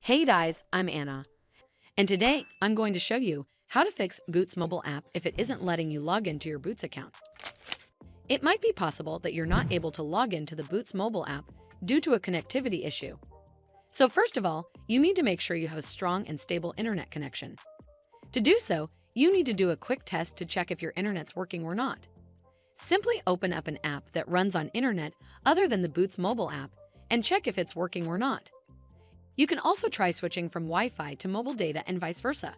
Hey guys, I'm Anna, and today I'm going to show you how to fix Bytes mobile app if it isn't letting you log into your Bytes account. It might be possible that you're not able to log into the Bytes mobile app due to a connectivity issue. So first of all, you need to make sure you have a strong and stable internet connection. To do so, you need to do a quick test to check if your internet's working or not. Simply open up an app that runs on internet other than the Bytes mobile app and check if it's working or not. You can also try switching from Wi-Fi to mobile data and vice versa.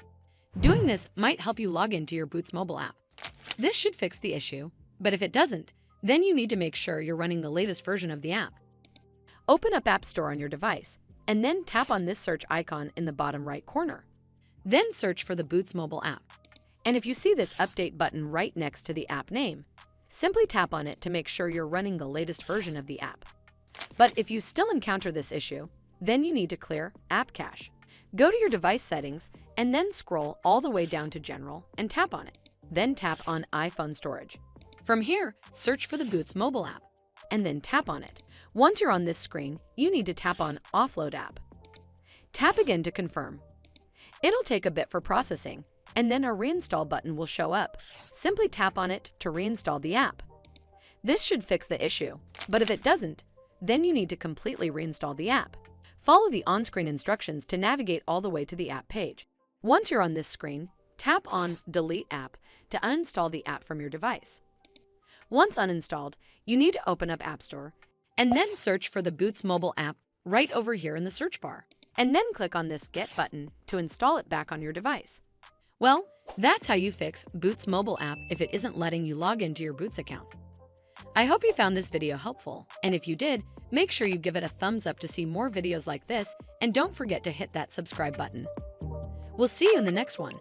Doing this might help you log into your Bytes mobile app. This should fix the issue, but if it doesn't, then you need to make sure you're running the latest version of the app. Open up App Store on your device, and then tap on this search icon in the bottom right corner. Then search for the Bytes mobile app. And if you see this update button right next to the app name, simply tap on it to make sure you're running the latest version of the app. But if you still encounter this issue, then you need to clear App Cache. Go to your device settings and then scroll all the way down to General and tap on it. Then tap on iPhone Storage. From here, search for the Bytes mobile app and then tap on it. Once you're on this screen, you need to tap on Offload App. Tap again to confirm. It'll take a bit for processing, and then a reinstall button will show up. Simply tap on it to reinstall the app. This should fix the issue, but if it doesn't, then you need to completely reinstall the app. Follow the on-screen instructions to navigate all the way to the app page. Once you're on this screen, tap on Delete App to uninstall the app from your device. Once uninstalled, you need to open up App Store and then search for the Bytes mobile app right over here in the search bar, and then click on this Get button to install it back on your device. Well, that's how you fix Bytes mobile app if it isn't letting you log into your Bytes account. I hope you found this video helpful, and if you did, make sure you give it a thumbs up to see more videos like this, and don't forget to hit that subscribe button. We'll see you in the next one.